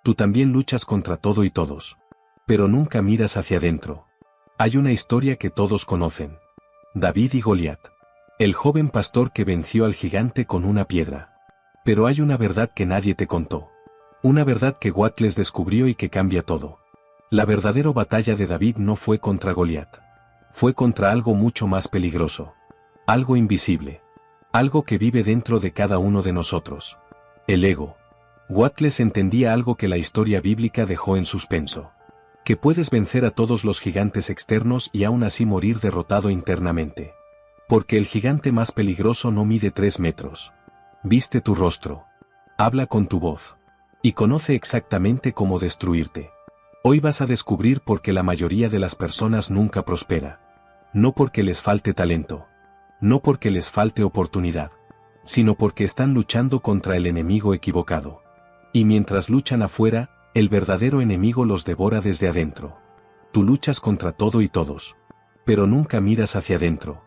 Tú también luchas contra todo y todos. Pero nunca miras hacia adentro. Hay una historia que todos conocen. David y Goliat. El joven pastor que venció al gigante con una piedra. Pero hay una verdad que nadie te contó. Una verdad que Wattles descubrió y que cambia todo. La verdadera batalla de David no fue contra Goliat. Fue contra algo mucho más peligroso. Algo invisible. Algo que vive dentro de cada uno de nosotros. El ego. Wattles entendía algo que la historia bíblica dejó en suspenso. Que puedes vencer a todos los gigantes externos y aún así morir derrotado internamente. Porque el gigante más peligroso no mide 3 metros. Viste tu rostro. Habla con tu voz. Y conoce exactamente cómo destruirte. Hoy vas a descubrir por qué la mayoría de las personas nunca prospera. No porque les falte talento. No porque les falte oportunidad. Sino porque están luchando contra el enemigo equivocado. Y mientras luchan afuera, el verdadero enemigo los devora desde adentro. Tú luchas contra todo y todos. Pero nunca miras hacia adentro.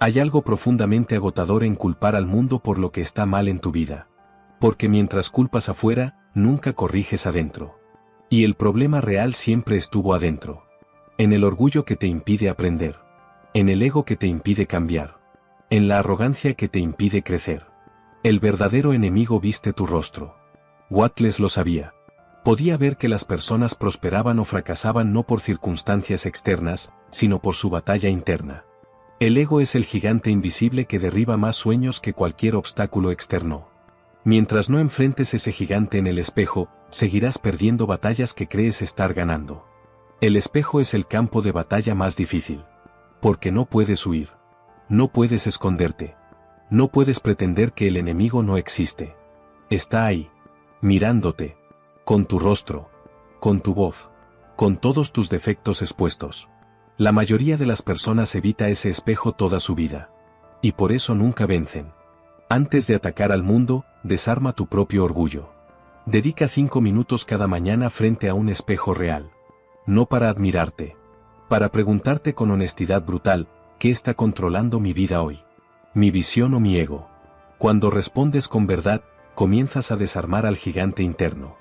Hay algo profundamente agotador en culpar al mundo por lo que está mal en tu vida. Porque mientras culpas afuera, nunca corriges adentro. Y el problema real siempre estuvo adentro. En el orgullo que te impide aprender. En el ego que te impide cambiar. En la arrogancia que te impide crecer. El verdadero enemigo viste tu rostro. Wattles lo sabía. Podía ver que las personas prosperaban o fracasaban no por circunstancias externas, sino por su batalla interna. El ego es el gigante invisible que derriba más sueños que cualquier obstáculo externo. Mientras no enfrentes ese gigante en el espejo, seguirás perdiendo batallas que crees estar ganando. El espejo es el campo de batalla más difícil. Porque no puedes huir. No puedes esconderte. No puedes pretender que el enemigo no existe. Está ahí. Mirándote. Con tu rostro. Con tu voz. Con todos tus defectos expuestos. La mayoría de las personas evita ese espejo toda su vida. Y por eso nunca vencen. Antes de atacar al mundo, desarma tu propio orgullo. Dedica 5 minutos cada mañana frente a un espejo real. No para admirarte. Para preguntarte con honestidad brutal, ¿qué está controlando mi vida hoy? ¿Mi visión o mi ego? Cuando respondes con verdad, comienzas a desarmar al gigante interno.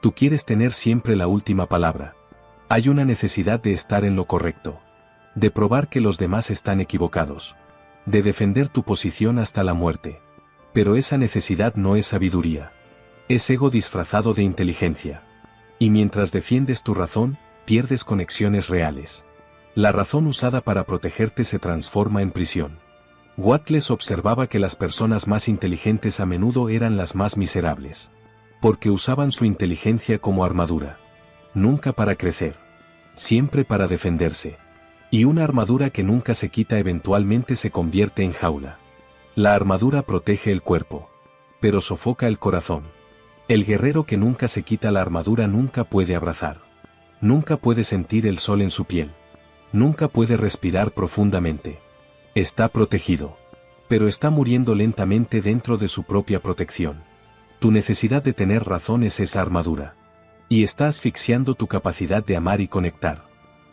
Tú quieres tener siempre la última palabra. Hay una necesidad de estar en lo correcto. De probar que los demás están equivocados. De defender tu posición hasta la muerte. Pero esa necesidad no es sabiduría. Es ego disfrazado de inteligencia. Y mientras defiendes tu razón, pierdes conexiones reales. La razón usada para protegerte se transforma en prisión. Wattles observaba que las personas más inteligentes a menudo eran las más miserables. Porque usaban su inteligencia como armadura. Nunca para crecer. Siempre para defenderse. Y una armadura que nunca se quita eventualmente se convierte en jaula. La armadura protege el cuerpo. Pero sofoca el corazón. El guerrero que nunca se quita la armadura nunca puede abrazar. Nunca puede sentir el sol en su piel. Nunca puede respirar profundamente. Está protegido. Pero está muriendo lentamente dentro de su propia protección. Tu necesidad de tener razón es esa armadura. Y está asfixiando tu capacidad de amar y conectar.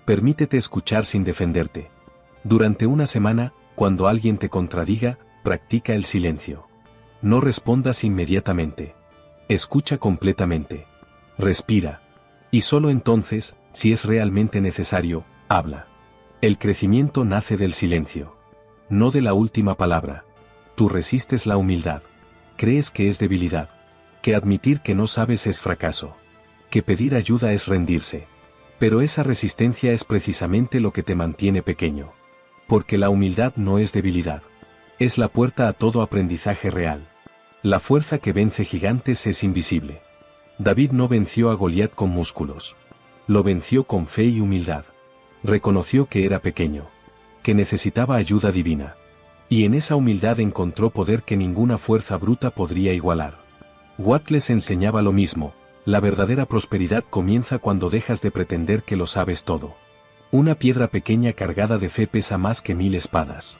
Permítete escuchar sin defenderte. Durante una semana, cuando alguien te contradiga, practica el silencio. No respondas inmediatamente. Escucha completamente. Respira. Y solo entonces, si es realmente necesario, habla. El crecimiento nace del silencio. No de la última palabra. Tú resistes la humildad. Crees que es debilidad. Que admitir que no sabes es fracaso. Que pedir ayuda es rendirse. Pero esa resistencia es precisamente lo que te mantiene pequeño. Porque la humildad no es debilidad. Es la puerta a todo aprendizaje real. La fuerza que vence gigantes es invisible. David no venció a Goliat con músculos. Lo venció con fe y humildad. Reconoció que era pequeño. Que necesitaba ayuda divina. Y en esa humildad encontró poder que ninguna fuerza bruta podría igualar. Wattles enseñaba lo mismo. La verdadera prosperidad comienza cuando dejas de pretender que lo sabes todo. Una piedra pequeña cargada de fe pesa más que 1000 espadas.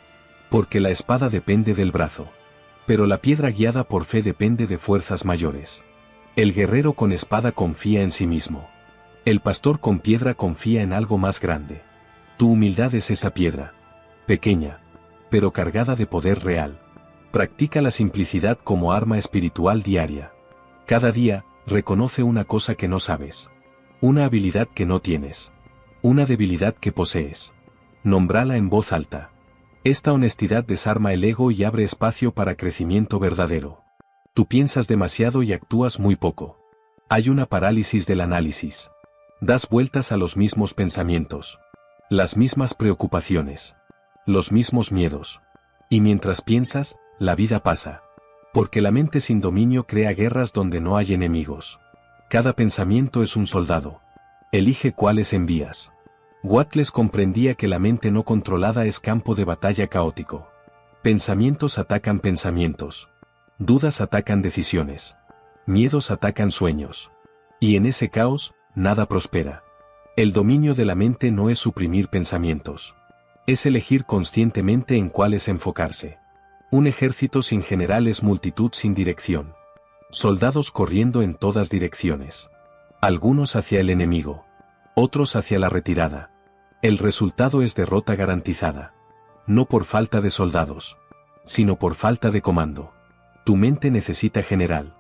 Porque la espada depende del brazo. Pero la piedra guiada por fe depende de fuerzas mayores. El guerrero con espada confía en sí mismo. El pastor con piedra confía en algo más grande. Tu humildad es esa piedra. Pequeña. Pero cargada de poder real. Practica la simplicidad como arma espiritual diaria. Cada día, Reconoce una cosa que no sabes. Una habilidad que no tienes. Una debilidad que posees. Nómbrala en voz alta. Esta honestidad desarma el ego y abre espacio para crecimiento verdadero. Tú piensas demasiado y actúas muy poco. Hay una parálisis del análisis. Das vueltas a los mismos pensamientos. Las mismas preocupaciones. Los mismos miedos. Y mientras piensas, la vida pasa. Porque la mente sin dominio crea guerras donde no hay enemigos. Cada pensamiento es un soldado. Elige cuáles envías. Wattles comprendía que la mente no controlada es campo de batalla caótico. Pensamientos atacan pensamientos. Dudas atacan decisiones. Miedos atacan sueños. Y en ese caos, nada prospera. El dominio de la mente no es suprimir pensamientos. Es elegir conscientemente en cuáles enfocarse. Un ejército sin general es multitud sin dirección. Soldados corriendo en todas direcciones. Algunos hacia el enemigo. Otros hacia la retirada. El resultado es derrota garantizada. No por falta de soldados, sino por falta de comando. Tu mente necesita general.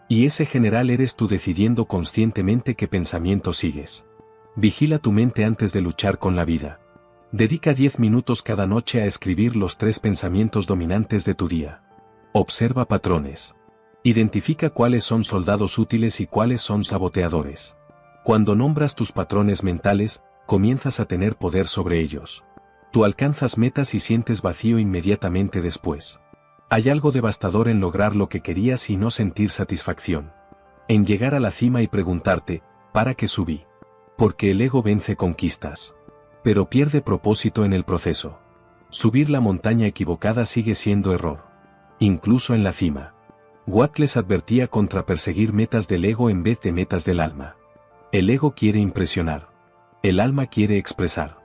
Y ese general eres tú decidiendo conscientemente qué pensamiento sigues. Vigila tu mente antes de luchar con la vida. Dedica 10 minutos cada noche a escribir los 3 pensamientos dominantes de tu día. Observa patrones. Identifica cuáles son soldados útiles y cuáles son saboteadores. Cuando nombras tus patrones mentales, comienzas a tener poder sobre ellos. Tú alcanzas metas y sientes vacío inmediatamente después. Hay algo devastador en lograr lo que querías y no sentir satisfacción. En llegar a la cima y preguntarte, ¿para qué subí? Porque el ego vence conquistas. Pero pierde propósito en el proceso. Subir la montaña equivocada sigue siendo error. Incluso en la cima. Wattles advertía contra perseguir metas del ego en vez de metas del alma. El ego quiere impresionar. El alma quiere expresar.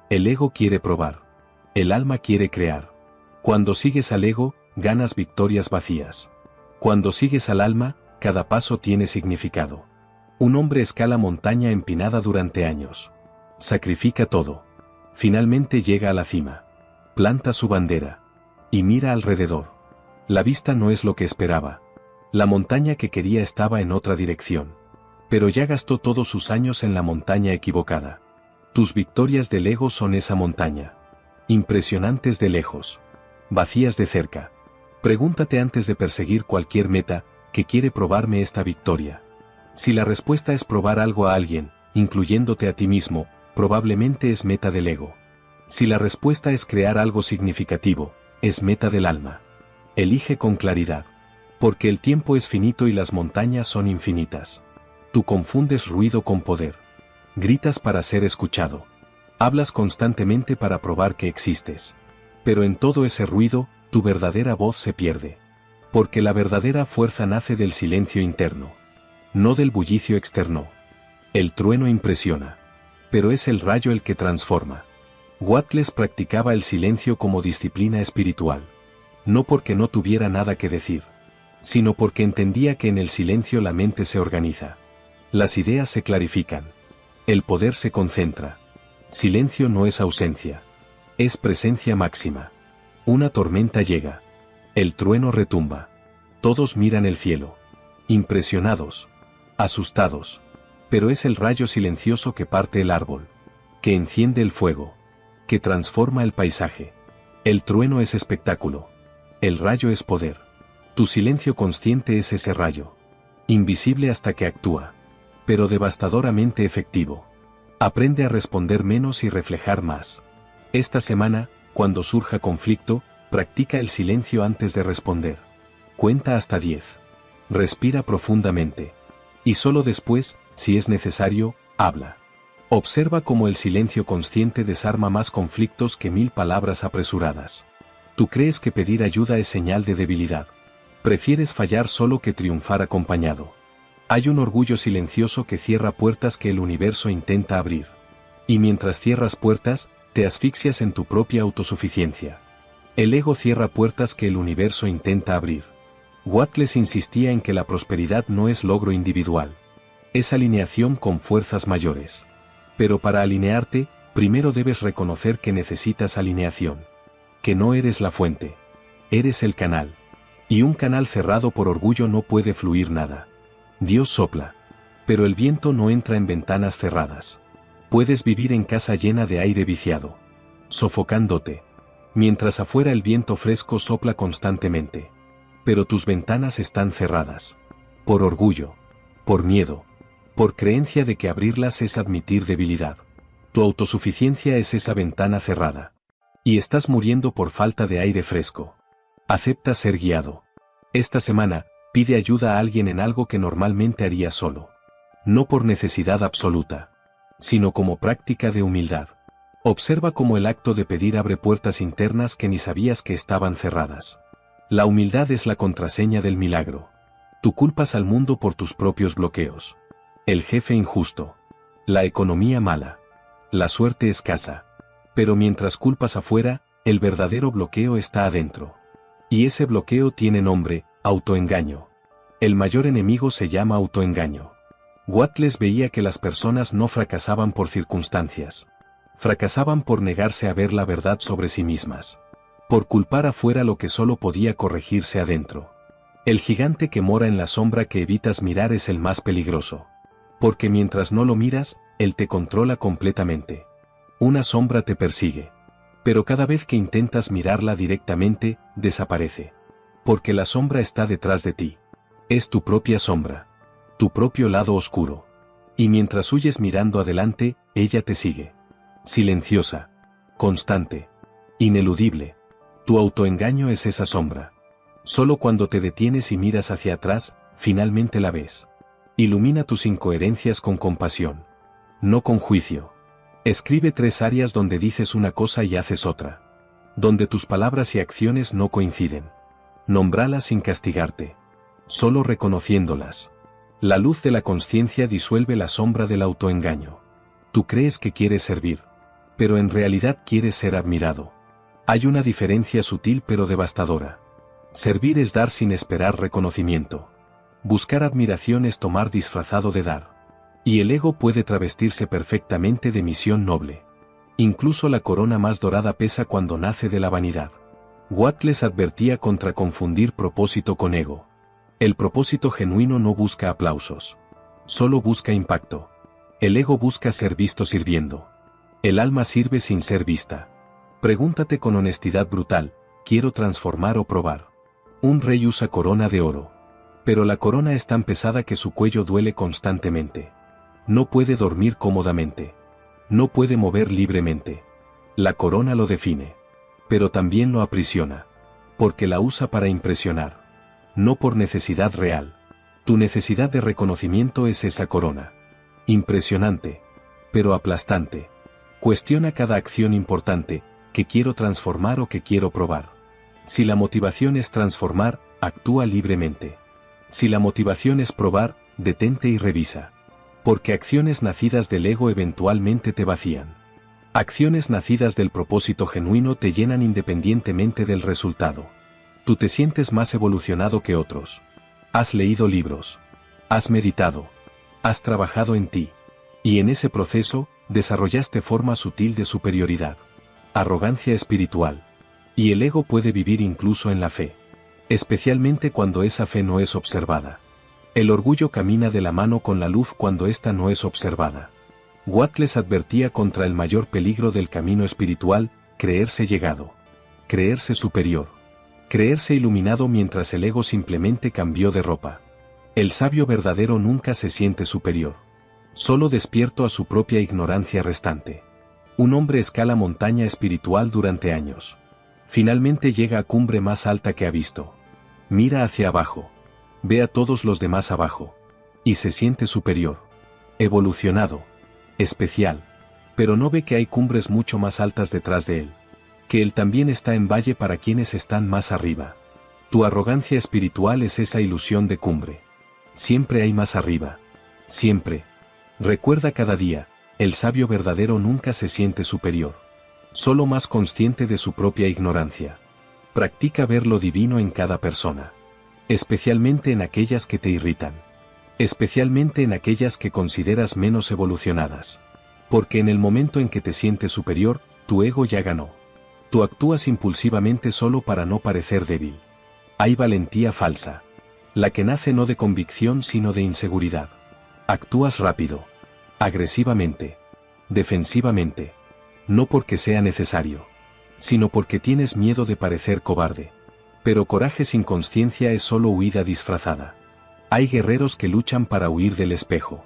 El ego quiere probar. El alma quiere crear. Cuando sigues al ego, ganas victorias vacías. Cuando sigues al alma, cada paso tiene significado. Un hombre escala montaña empinada durante años. Sacrifica todo. Finalmente llega a la cima. Planta su bandera. Y mira alrededor. La vista no es lo que esperaba. La montaña que quería estaba en otra dirección. Pero ya gastó todos sus años en la montaña equivocada. Tus victorias del ego son esa montaña. Impresionantes de lejos. Vacías de cerca. Pregúntate antes de perseguir cualquier meta, ¿qué quiere probarme esta victoria? Si la respuesta es probar algo a alguien, incluyéndote a ti mismo, probablemente es meta del ego. Si la respuesta es crear algo significativo, es meta del alma. Elige con claridad. Porque el tiempo es finito y las montañas son infinitas. Tú confundes ruido con poder. Gritas para ser escuchado. Hablas constantemente para probar que existes. Pero en todo ese ruido, tu verdadera voz se pierde. Porque la verdadera fuerza nace del silencio interno. No del bullicio externo. El trueno impresiona. Pero es el rayo el que transforma. Wattles practicaba el silencio como disciplina espiritual. No porque no tuviera nada que decir, sino porque entendía que en el silencio la mente se organiza. Las ideas se clarifican. El poder se concentra. Silencio no es ausencia. Es presencia máxima. Una tormenta llega. El trueno retumba. Todos miran el cielo. Impresionados. Asustados. Pero es el rayo silencioso que parte el árbol. Que enciende el fuego. Que transforma el paisaje. El trueno es espectáculo. El rayo es poder. Tu silencio consciente es ese rayo. Invisible hasta que actúa. Pero devastadoramente efectivo. Aprende a responder menos y reflejar más. Esta semana, cuando surja conflicto, practica el silencio antes de responder. Cuenta hasta 10. Respira profundamente. Y solo después, si es necesario, habla. Observa cómo el silencio consciente desarma más conflictos que 1000 palabras apresuradas. Tú crees que pedir ayuda es señal de debilidad. Prefieres fallar solo que triunfar acompañado. Hay un orgullo silencioso que cierra puertas que el universo intenta abrir. Y mientras cierras puertas, te asfixias en tu propia autosuficiencia. El ego cierra puertas que el universo intenta abrir. Wattles insistía en que la prosperidad no es logro individual. Es alineación con fuerzas mayores. Pero para alinearte, primero debes reconocer que necesitas alineación. Que no eres la fuente. Eres el canal. Y un canal cerrado por orgullo no puede fluir nada. Dios sopla. Pero el viento no entra en ventanas cerradas. Puedes vivir en casa llena de aire viciado, sofocándote, mientras afuera el viento fresco sopla constantemente. Pero tus ventanas están cerradas. Por orgullo, por miedo, por creencia de que abrirlas es admitir debilidad. Tu autosuficiencia es esa ventana cerrada. Y estás muriendo por falta de aire fresco. Acepta ser guiado. Esta semana, pide ayuda a alguien en algo que normalmente harías solo. No por necesidad absoluta, sino como práctica de humildad. Observa cómo el acto de pedir abre puertas internas que ni sabías que estaban cerradas. La humildad es la contraseña del milagro. Tú culpas al mundo por tus propios bloqueos. El jefe injusto. La economía mala. La suerte escasa. Pero mientras culpas afuera, el verdadero bloqueo está adentro. Y ese bloqueo tiene nombre: autoengaño. El mayor enemigo se llama autoengaño. Wattles veía que las personas no fracasaban por circunstancias. Fracasaban por negarse a ver la verdad sobre sí mismas. Por culpar afuera lo que solo podía corregirse adentro. El gigante que mora en la sombra que evitas mirar es el más peligroso. Porque mientras no lo miras, él te controla completamente. Una sombra te persigue. Pero cada vez que intentas mirarla directamente, desaparece. Porque la sombra está detrás de ti. Es tu propia sombra. Tu propio lado oscuro. Y mientras huyes mirando adelante, ella te sigue. Silenciosa. Constante. Ineludible. Tu autoengaño es esa sombra. Solo cuando te detienes y miras hacia atrás, finalmente la ves. Ilumina tus incoherencias con compasión. No con juicio. Escribe 3 áreas donde dices una cosa y haces otra. Donde tus palabras y acciones no coinciden. Nómbralas sin castigarte. Solo reconociéndolas. La luz de la conciencia disuelve la sombra del autoengaño. Tú crees que quieres servir. Pero en realidad quieres ser admirado. Hay una diferencia sutil pero devastadora. Servir es dar sin esperar reconocimiento. Buscar admiración es tomar disfrazado de dar. Y el ego puede travestirse perfectamente de misión noble. Incluso la corona más dorada pesa cuando nace de la vanidad. Wattles advertía contra confundir propósito con ego. El propósito genuino no busca aplausos. Solo busca impacto. El ego busca ser visto sirviendo. El alma sirve sin ser vista. Pregúntate con honestidad brutal: ¿quiero transformar o probar? Un rey usa corona de oro. Pero la corona es tan pesada que su cuello duele constantemente. No puede dormir cómodamente. No puede mover libremente. La corona lo define. Pero también lo aprisiona. Porque la usa para impresionar. No por necesidad real. Tu necesidad de reconocimiento es esa corona. Impresionante. Pero aplastante. Cuestiona cada acción importante: ¿qué quiero transformar o qué quiero probar? Si la motivación es transformar, actúa libremente. Si la motivación es probar, detente y revisa. Porque acciones nacidas del ego eventualmente te vacían. Acciones nacidas del propósito genuino te llenan independientemente del resultado. Tú te sientes más evolucionado que otros. Has leído libros. Has meditado. Has trabajado en ti. Y en ese proceso, desarrollaste forma sutil de superioridad. Arrogancia espiritual. Y el ego puede vivir incluso en la fe. Especialmente cuando esa fe no es observada. El orgullo camina de la mano con la luz cuando ésta no es observada. Wattles advertía contra el mayor peligro del camino espiritual: creerse llegado. Creerse superior. Creerse iluminado mientras el ego simplemente cambió de ropa. El sabio verdadero nunca se siente superior. Solo despierto a su propia ignorancia restante. Un hombre escala montaña espiritual durante años. Finalmente llega a cumbre más alta que ha visto. Mira hacia abajo. Ve a todos los demás abajo. Y se siente superior. Evolucionado. Especial. Pero no ve que hay cumbres mucho más altas detrás de él. Que él también está en valle para quienes están más arriba. Tu arrogancia espiritual es esa ilusión de cumbre. Siempre hay más arriba. Siempre. Recuerda cada día: el sabio verdadero nunca se siente superior. Solo más consciente de su propia ignorancia. Practica ver lo divino en cada persona. Especialmente en aquellas que te irritan. Especialmente en aquellas que consideras menos evolucionadas. Porque en el momento en que te sientes superior, tu ego ya ganó. Tú actúas impulsivamente solo para no parecer débil. Hay valentía falsa. La que nace no de convicción sino de inseguridad. Actúas rápido, agresivamente, defensivamente. No porque sea necesario, sino porque tienes miedo de parecer cobarde. Pero coraje sin conciencia es solo huida disfrazada. Hay guerreros que luchan para huir del espejo.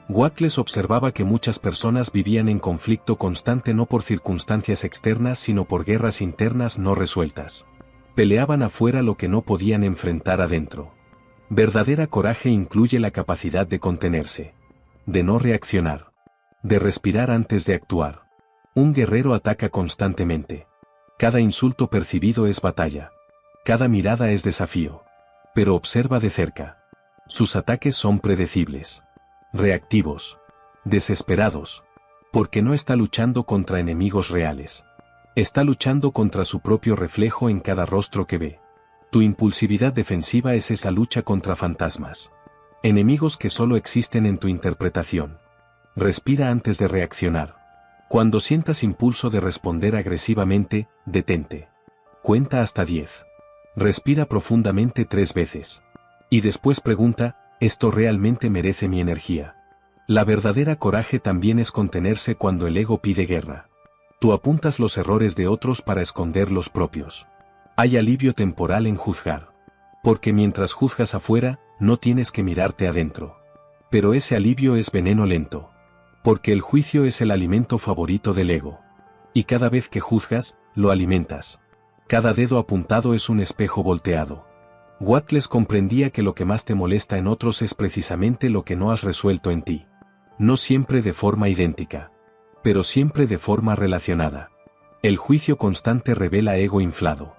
Wattles observaba que muchas personas vivían en conflicto constante no por circunstancias externas sino por guerras internas no resueltas. Peleaban afuera lo que no podían enfrentar adentro. Verdadera coraje incluye la capacidad de contenerse, de no reaccionar, de respirar antes de actuar. Un guerrero ataca constantemente. Cada insulto percibido es batalla. Cada mirada es desafío. Pero observa de cerca. Sus ataques son predecibles, reactivos, desesperados, porque no está luchando contra enemigos reales. Está luchando contra su propio reflejo en cada rostro que ve. Tu impulsividad defensiva es esa lucha contra fantasmas. Enemigos que solo existen en tu interpretación. Respira antes de reaccionar. Cuando sientas impulso de responder agresivamente, detente. Cuenta hasta 10. Respira profundamente 3 veces. Y después pregunta, ¿esto realmente merece mi energía? La verdadera coraje también es contenerse cuando el ego pide guerra. Tú apuntas los errores de otros para esconder los propios. Hay alivio temporal en juzgar. Porque mientras juzgas afuera, no tienes que mirarte adentro. Pero ese alivio es veneno lento. Porque el juicio es el alimento favorito del ego. Y cada vez que juzgas, lo alimentas. Cada dedo apuntado es un espejo volteado. Wattles comprendía que lo que más te molesta en otros es precisamente lo que no has resuelto en ti. No siempre de forma idéntica, pero siempre de forma relacionada. El juicio constante revela ego inflado.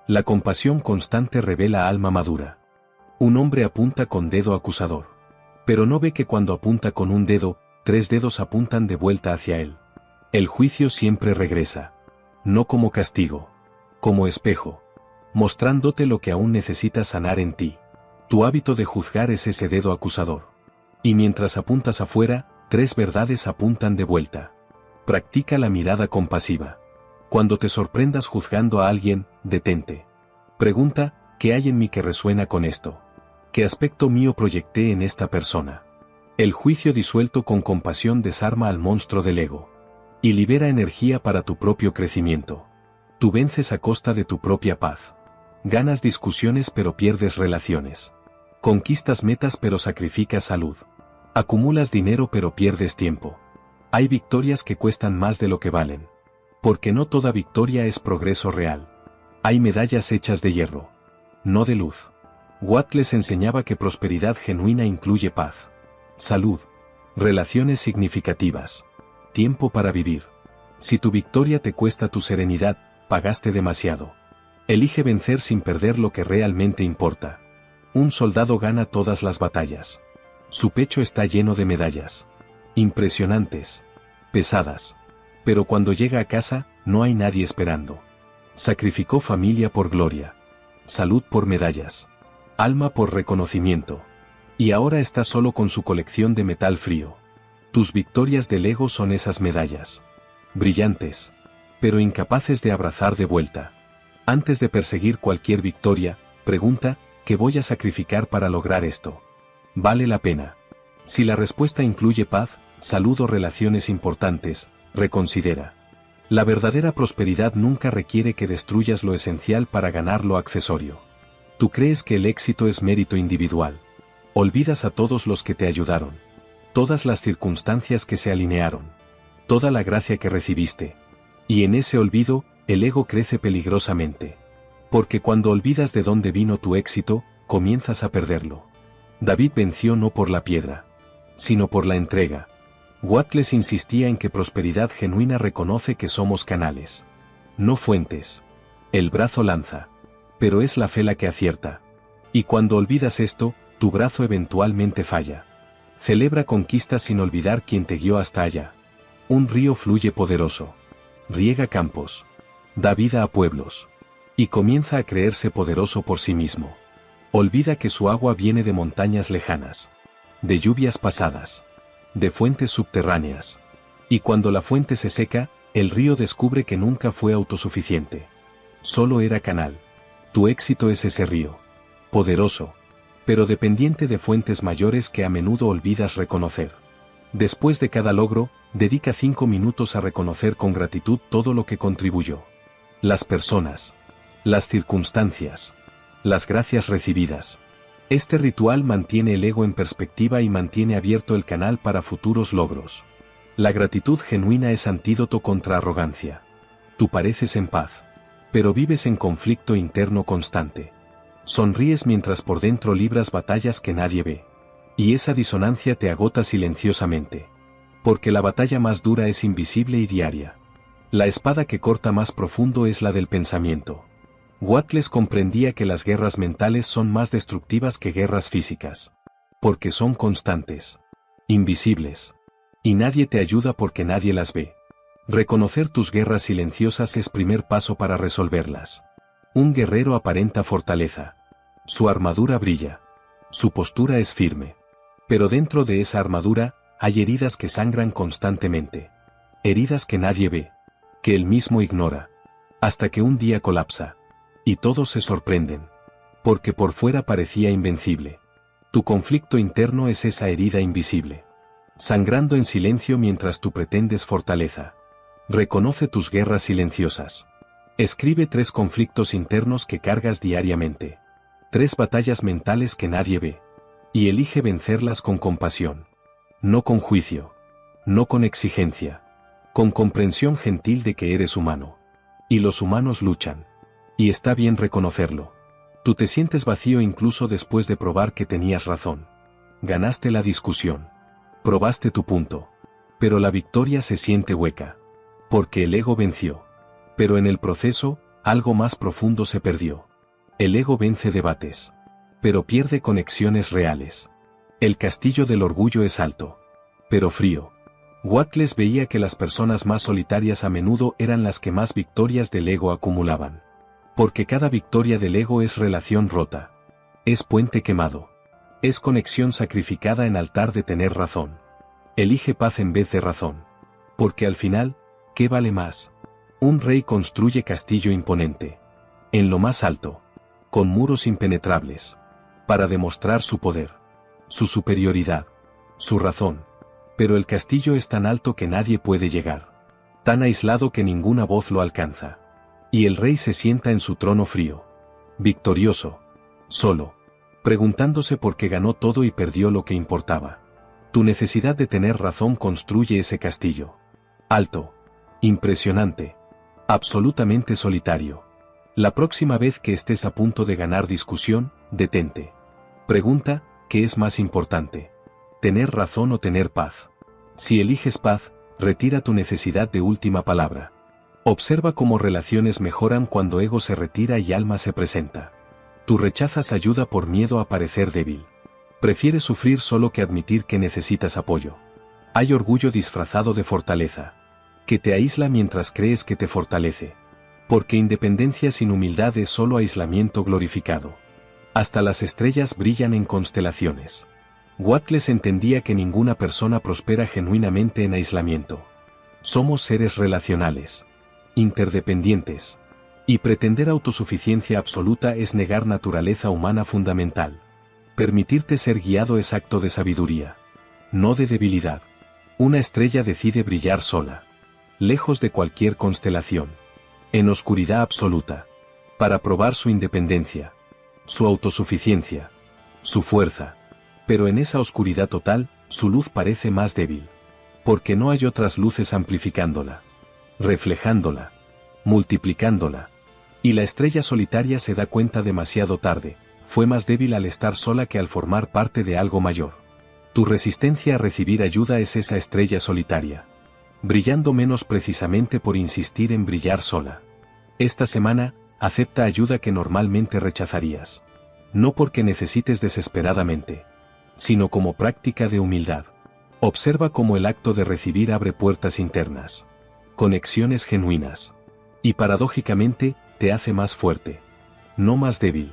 La compasión constante revela alma madura. Un hombre apunta con dedo acusador. Pero no ve que cuando apunta con un dedo, 3 dedos apuntan de vuelta hacia él. El juicio siempre regresa. No como castigo. Como espejo. Mostrándote lo que aún necesitas sanar en ti. Tu hábito de juzgar es ese dedo acusador. Y mientras apuntas afuera, 3 verdades apuntan de vuelta. Practica la mirada compasiva. Cuando te sorprendas juzgando a alguien, detente. Pregunta, ¿qué hay en mí que resuena con esto? ¿Qué aspecto mío proyecté en esta persona? El juicio disuelto con compasión desarma al monstruo del ego. Y libera energía para tu propio crecimiento. Tú vences a costa de tu propia paz. Ganas discusiones pero pierdes relaciones. Conquistas metas pero sacrificas salud. Acumulas dinero pero pierdes tiempo. Hay victorias que cuestan más de lo que valen. Porque no toda victoria es progreso real. Hay medallas hechas de hierro, no de luz. Wattles enseñaba que prosperidad genuina incluye paz, salud, relaciones significativas, tiempo para vivir. Si tu victoria te cuesta tu serenidad, pagaste demasiado. Elige vencer sin perder lo que realmente importa. Un soldado gana todas las batallas. Su pecho está lleno de medallas. Impresionantes. Pesadas. Pero cuando llega a casa, no hay nadie esperando. Sacrificó familia por gloria. Salud por medallas. Alma por reconocimiento. Y ahora está solo con su colección de metal frío. Tus victorias del ego son esas medallas. Brillantes. Pero incapaces de abrazar de vuelta. Antes de perseguir cualquier victoria, pregunta, ¿qué voy a sacrificar para lograr esto? ¿Vale la pena? Si la respuesta incluye paz, salud o relaciones importantes, reconsidera. La verdadera prosperidad nunca requiere que destruyas lo esencial para ganar lo accesorio. Tú crees que el éxito es mérito individual. Olvidas a todos los que te ayudaron. Todas las circunstancias que se alinearon. Toda la gracia que recibiste. Y en ese olvido, el ego crece peligrosamente. Porque cuando olvidas de dónde vino tu éxito, comienzas a perderlo. David venció no por la piedra, sino por la entrega. Wattles insistía en que prosperidad genuina reconoce que somos canales. No fuentes. El brazo lanza. Pero es la fe la que acierta. Y cuando olvidas esto, tu brazo eventualmente falla. Celebra conquistas sin olvidar quién te guió hasta allá. Un río fluye poderoso. Riega campos. Da vida a pueblos. Y comienza a creerse poderoso por sí mismo. Olvida que su agua viene de montañas lejanas. De lluvias pasadas. De fuentes subterráneas. Y cuando la fuente se seca, el río descubre que nunca fue autosuficiente. Solo era canal. Tu éxito es ese río. Poderoso. pero dependiente de fuentes mayores que a menudo olvidas reconocer. Después de cada logro, dedica 5 minutos a reconocer con gratitud todo lo que contribuyó. Las personas, las circunstancias, las gracias recibidas. Este ritual mantiene el ego en perspectiva y mantiene abierto el canal para futuros logros. La gratitud genuina es antídoto contra arrogancia. Tú pareces en paz, pero vives en conflicto interno constante. Sonríes mientras por dentro libras batallas que nadie ve. Y esa disonancia te agota silenciosamente. Porque la batalla más dura es invisible y diaria. La espada que corta más profundo es la del pensamiento. Wattles comprendía que las guerras mentales son más destructivas que guerras físicas. Porque son constantes. Invisibles. Y nadie te ayuda porque nadie las ve. Reconocer tus guerras silenciosas es primer paso para resolverlas. Un guerrero aparenta fortaleza. Su armadura brilla. Su postura es firme. Pero dentro de esa armadura, hay heridas que sangran constantemente. Heridas que nadie ve. Que él mismo ignora. Hasta que un día colapsa. Y todos se sorprenden. Porque por fuera parecía invencible. Tu conflicto interno es esa herida invisible. Sangrando en silencio mientras tú pretendes fortaleza. Reconoce tus guerras silenciosas. Escribe 3 conflictos internos que cargas diariamente. 3 batallas mentales que nadie ve. Y elige vencerlas con compasión. No con juicio. No con exigencia. Con comprensión gentil de que eres humano. Y los humanos luchan. Y está bien reconocerlo. Tú te sientes vacío incluso después de probar que tenías razón. Ganaste la discusión. Probaste tu punto. Pero la victoria se siente hueca. Porque el ego venció. Pero en el proceso, algo más profundo se perdió. El ego vence debates. Pero pierde conexiones reales. El castillo del orgullo es alto. Pero frío. Wattles veía que las personas más solitarias a menudo eran las que más victorias del ego acumulaban. Porque cada victoria del ego es relación rota. Es puente quemado. Es conexión sacrificada en altar de tener razón. Elige paz en vez de razón. Porque al final, ¿qué vale más? Un rey construye castillo imponente. En lo más alto. Con muros impenetrables. Para demostrar su poder. Su superioridad. Su razón. Pero el castillo es tan alto que nadie puede llegar. Tan aislado que ninguna voz lo alcanza. Y el rey se sienta en su trono frío. Victorioso. Solo. Preguntándose por qué ganó todo y perdió lo que importaba. Tu necesidad de tener razón construye ese castillo. Alto. Impresionante. Absolutamente solitario. La próxima vez que estés a punto de ganar discusión, detente. Pregunta, ¿qué es más importante? ¿Tener razón o tener paz? Si eliges paz, retira tu necesidad de última palabra. Observa cómo relaciones mejoran cuando ego se retira y alma se presenta. Tú rechazas ayuda por miedo a parecer débil. Prefieres sufrir solo que admitir que necesitas apoyo. Hay orgullo disfrazado de fortaleza. Que te aísla mientras crees que te fortalece. Porque independencia sin humildad es solo aislamiento glorificado. Hasta las estrellas brillan en constelaciones. Wattles entendía que ninguna persona prospera genuinamente en aislamiento. Somos seres relacionales. Interdependientes. Y pretender autosuficiencia absoluta es negar naturaleza humana fundamental. Permitirte ser guiado es acto de sabiduría. No de debilidad. Una estrella decide brillar sola. Lejos de cualquier constelación. En oscuridad absoluta. Para probar su independencia. Su autosuficiencia. Su fuerza. Pero en esa oscuridad total, su luz parece más débil. Porque no hay otras luces amplificándola. Reflejándola. Multiplicándola. Y la estrella solitaria se da cuenta demasiado tarde. Fue más débil al estar sola que al formar parte de algo mayor. Tu resistencia a recibir ayuda es esa estrella solitaria. Brillando menos precisamente por insistir en brillar sola. Esta semana, acepta ayuda que normalmente rechazarías. No porque necesites desesperadamente, sino como práctica de humildad. Observa cómo el acto de recibir abre puertas internas. Conexiones genuinas. Y paradójicamente, te hace más fuerte. No más débil.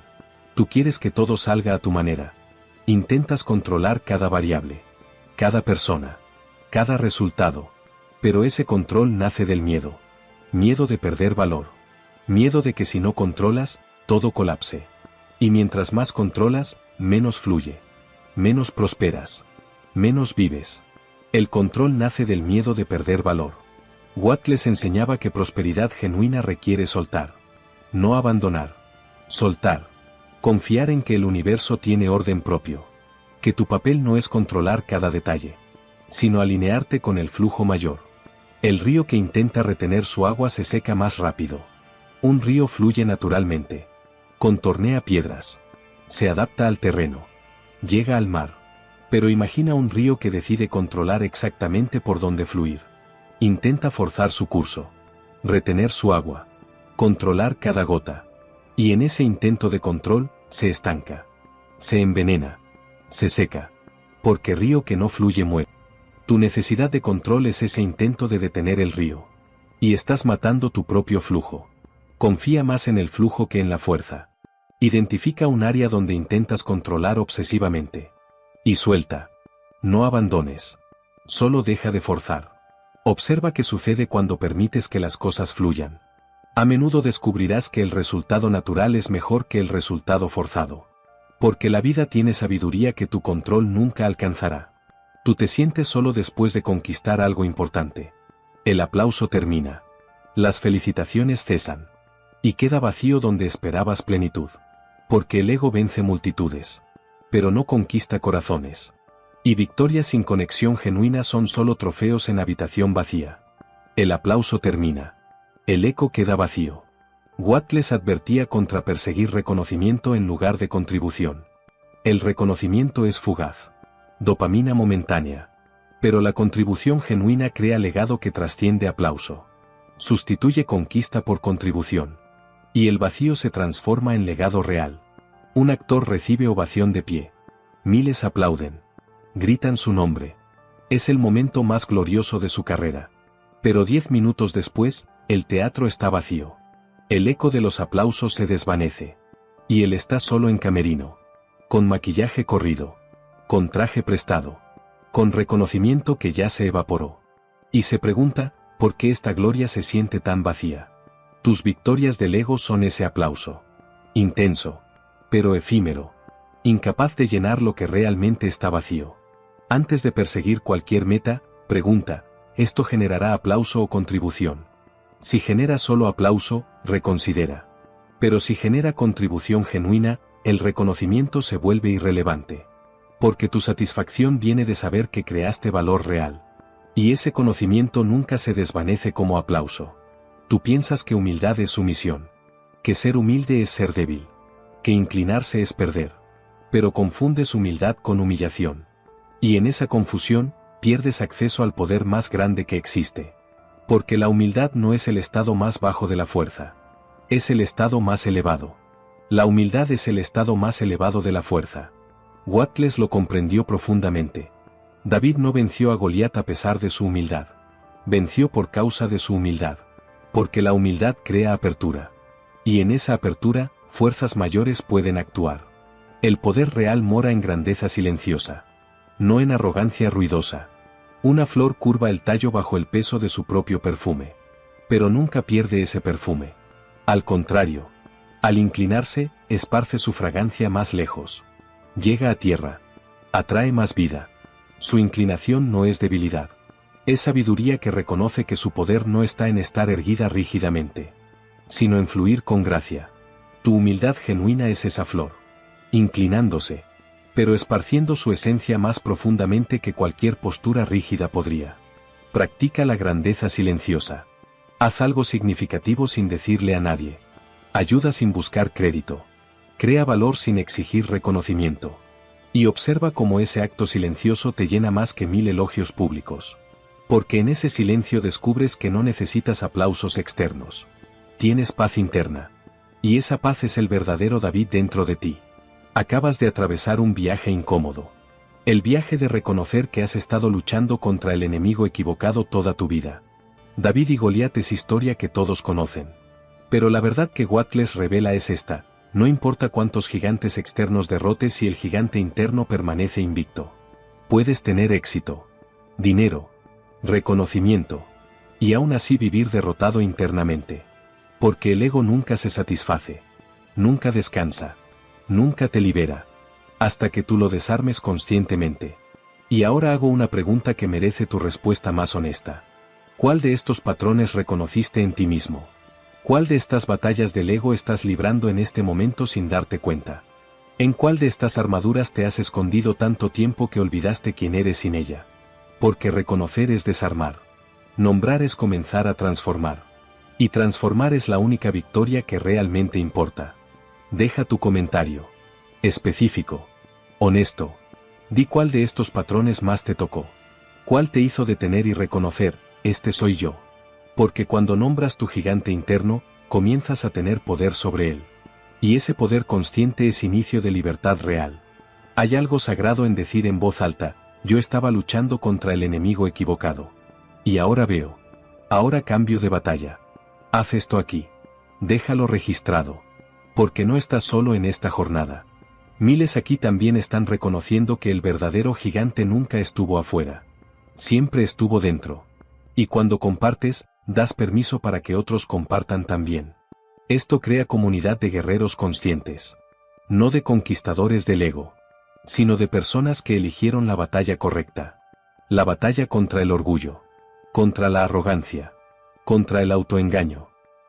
Tú quieres que todo salga a tu manera. Intentas controlar cada variable. Cada persona. Cada resultado. Pero ese control nace del miedo. Miedo de perder valor. Miedo de que si no controlas, todo colapse. Y mientras más controlas, menos fluye. Menos prosperas. Menos vives. El control nace del miedo de perder valor. Watt les enseñaba que prosperidad genuina requiere soltar. No abandonar. Soltar. Confiar en que el universo tiene orden propio. Que tu papel no es controlar cada detalle, sino alinearte con el flujo mayor. El río que intenta retener su agua se seca más rápido. Un río fluye naturalmente. Contornea piedras. Se adapta al terreno. Llega al mar. Pero imagina un río que decide controlar exactamente por dónde fluir. Intenta forzar su curso. Retener su agua. Controlar cada gota. Y en ese intento de control, se estanca. Se envenena. Se seca. Porque río que no fluye muere. Tu necesidad de control es ese intento de detener el río. Y estás matando tu propio flujo. Confía más en el flujo que en la fuerza. Identifica un área donde intentas controlar obsesivamente. Y suelta. No abandones. Solo deja de forzar. Observa qué sucede cuando permites que las cosas fluyan. A menudo descubrirás que el resultado natural es mejor que el resultado forzado. Porque la vida tiene sabiduría que tu control nunca alcanzará. Tú te sientes solo después de conquistar algo importante. El aplauso termina. Las felicitaciones cesan. Y queda vacío donde esperabas plenitud. Porque el ego vence multitudes. Pero no conquista corazones. Y victorias sin conexión genuina son solo trofeos en habitación vacía. El aplauso termina. El eco queda vacío. Watt les advertía contra perseguir reconocimiento en lugar de contribución. El reconocimiento es fugaz. Dopamina momentánea. Pero la contribución genuina crea legado que trasciende aplauso. Sustituye conquista por contribución. Y el vacío se transforma en legado real. Un actor recibe ovación de pie. Miles aplauden. Gritan su nombre. Es el momento más glorioso de su carrera. Pero 10 minutos después, el teatro está vacío. El eco de los aplausos se desvanece. Y él está solo en camerino. Con maquillaje corrido. Con traje prestado. Con reconocimiento que ya se evaporó. Y se pregunta, ¿por qué esta gloria se siente tan vacía? Tus victorias del ego son ese aplauso. Intenso. Pero efímero. Incapaz de llenar lo que realmente está vacío. Antes de perseguir cualquier meta, pregunta, ¿esto generará aplauso o contribución? Si genera solo aplauso, reconsidera. Pero si genera contribución genuina, el reconocimiento se vuelve irrelevante. Porque tu satisfacción viene de saber que creaste valor real. Y ese conocimiento nunca se desvanece como aplauso. Tú piensas que humildad es sumisión. Que ser humilde es ser débil. Que inclinarse es perder. Pero confundes humildad con humillación. Y en esa confusión, pierdes acceso al poder más grande que existe. Porque la humildad no es el estado más bajo de la fuerza. Es el estado más elevado. La humildad es el estado más elevado de la fuerza. Watt les lo comprendió profundamente. David no venció a Goliat a pesar de su humildad. Venció por causa de su humildad. Porque la humildad crea apertura. Y en esa apertura, fuerzas mayores pueden actuar. El poder real mora en grandeza silenciosa. No en arrogancia ruidosa. Una flor curva el tallo bajo el peso de su propio perfume. Pero nunca pierde ese perfume. Al contrario. Al inclinarse, esparce su fragancia más lejos. Llega a tierra. Atrae más vida. Su inclinación no es debilidad. Es sabiduría que reconoce que su poder no está en estar erguida rígidamente, sino en fluir con gracia. Tu humildad genuina es esa flor. Inclinándose, pero esparciendo su esencia más profundamente que cualquier postura rígida podría. Practica la grandeza silenciosa. Haz algo significativo sin decirle a nadie. Ayuda sin buscar crédito. Crea valor sin exigir reconocimiento. Y observa cómo ese acto silencioso te llena más que 1000 elogios públicos. Porque en ese silencio descubres que no necesitas aplausos externos. Tienes paz interna. Y esa paz es el verdadero David dentro de ti. Acabas de atravesar un viaje incómodo. El viaje de reconocer que has estado luchando contra el enemigo equivocado toda tu vida. David y Goliat es historia que todos conocen. Pero la verdad que Watt les revela es esta: no importa cuántos gigantes externos derrotes si el gigante interno permanece invicto. Puedes tener éxito, dinero, reconocimiento, y aún así vivir derrotado internamente. Porque el ego nunca se satisface, nunca descansa, nunca te libera. hasta que tú lo desarmes conscientemente. Y ahora hago una pregunta que merece tu respuesta más honesta. ¿Cuál de estos patrones reconociste en ti mismo? ¿Cuál de estas batallas del ego estás librando en este momento sin darte cuenta? ¿En cuál de estas armaduras te has escondido tanto tiempo que olvidaste quién eres sin ella? Porque reconocer es desarmar. Nombrar es comenzar a transformar. Y transformar es la única victoria que realmente importa. Deja tu comentario. Específico. Honesto. Di cuál de estos patrones más te tocó. ¿Cuál te hizo detener y reconocer, este soy yo? Porque cuando nombras tu gigante interno, comienzas a tener poder sobre él. Y ese poder consciente es inicio de libertad real. Hay algo sagrado en decir en voz alta, yo estaba luchando contra el enemigo equivocado. Y ahora veo. Ahora cambio de batalla. Haz esto aquí. Déjalo registrado. Porque no estás solo en esta jornada. Miles aquí también están reconociendo que el verdadero gigante nunca estuvo afuera. Siempre estuvo dentro. Y cuando compartes, das permiso para que otros compartan también. Esto crea comunidad de guerreros conscientes. No de conquistadores del ego. Sino de personas que eligieron la batalla correcta. La batalla contra el orgullo. Contra la arrogancia. Contra el autoengaño.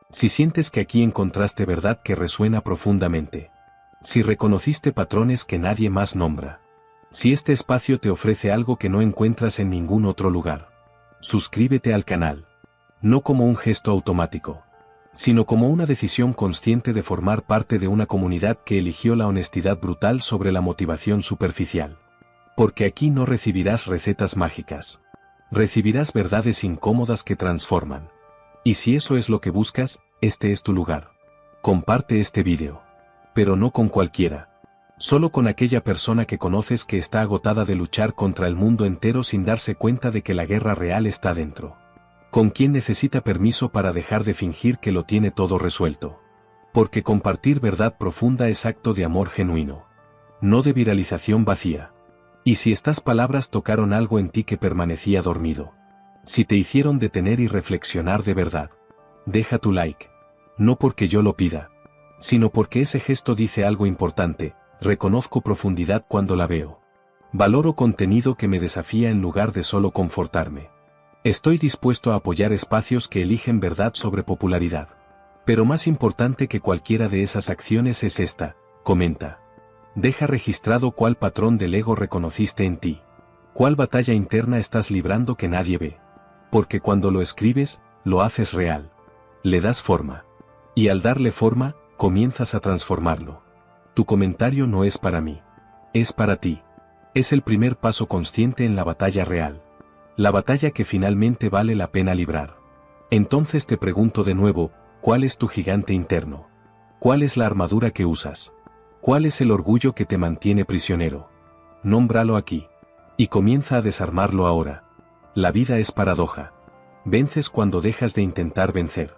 Si sientes que aquí encontraste verdad que resuena profundamente. Si reconociste patrones que nadie más nombra. Si este espacio te ofrece algo que no encuentras en ningún otro lugar. Suscríbete al canal. No como un gesto automático. Sino como una decisión consciente de formar parte de una comunidad que eligió la honestidad brutal sobre la motivación superficial. Porque aquí no recibirás recetas mágicas. Recibirás verdades incómodas que transforman. Y si eso es lo que buscas, este es tu lugar. Comparte este vídeo. Pero no con cualquiera. Solo con aquella persona que conoces que está agotada de luchar contra el mundo entero sin darse cuenta de que la guerra real está dentro. Con quien necesita permiso para dejar de fingir que lo tiene todo resuelto. Porque compartir verdad profunda es acto de amor genuino. No de viralización vacía. Y si estas palabras tocaron algo en ti que permanecía dormido. Si te hicieron detener y reflexionar de verdad. Deja tu like. No porque yo lo pida. Sino porque ese gesto dice algo importante, reconozco profundidad cuando la veo. Valoro contenido que me desafía en lugar de solo confortarme. Estoy dispuesto a apoyar espacios que eligen verdad sobre popularidad. Pero más importante que cualquiera de esas acciones es esta, comenta. Deja registrado cuál patrón del ego reconociste en ti. Cuál batalla interna estás librando que nadie ve. Porque cuando lo escribes, lo haces real. Le das forma. Y al darle forma, comienzas a transformarlo. Tu comentario no es para mí. Es para ti. Es el primer paso consciente en la batalla real. La batalla que finalmente vale la pena librar. Entonces te pregunto de nuevo, ¿cuál es tu gigante interno? ¿Cuál es la armadura que usas? ¿Cuál es el orgullo que te mantiene prisionero? Nómbralo aquí. Y comienza a desarmarlo ahora. La vida es paradoja. Vences cuando dejas de intentar vencer.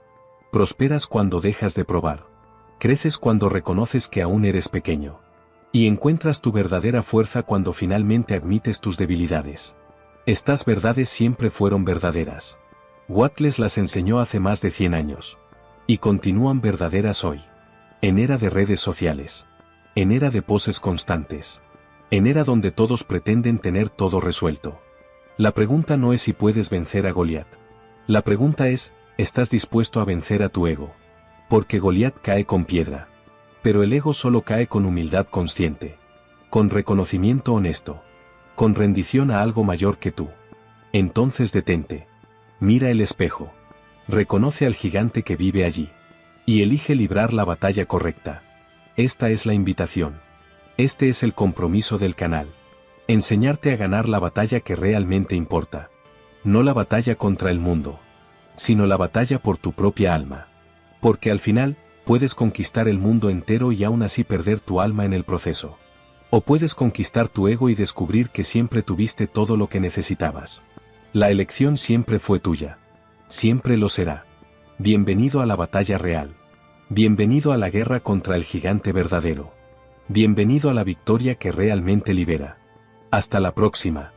Prosperas cuando dejas de probar. Creces cuando reconoces que aún eres pequeño. Y encuentras tu verdadera fuerza cuando finalmente admites tus debilidades. Estas verdades siempre fueron verdaderas. Watt les las enseñó hace más de 100 años. Y continúan verdaderas hoy. En era de redes sociales. En era de poses constantes. En era donde todos pretenden tener todo resuelto. La pregunta no es si puedes vencer a Goliat. La pregunta es, ¿estás dispuesto a vencer a tu ego? Porque Goliat cae con piedra. Pero el ego solo cae con humildad consciente. Con reconocimiento honesto. Con rendición a algo mayor que tú. Entonces detente. Mira el espejo. Reconoce al gigante que vive allí. Y elige librar la batalla correcta. Esta es la invitación. Este es el compromiso del canal. Enseñarte a ganar la batalla que realmente importa. No la batalla contra el mundo. Sino la batalla por tu propia alma. Porque al final, puedes conquistar el mundo entero y aún así perder tu alma en el proceso. O puedes conquistar tu ego y descubrir que siempre tuviste todo lo que necesitabas. La elección siempre fue tuya. Siempre lo será. Bienvenido a la batalla real. Bienvenido a la guerra contra el gigante verdadero. Bienvenido a la victoria que realmente libera. Hasta la próxima.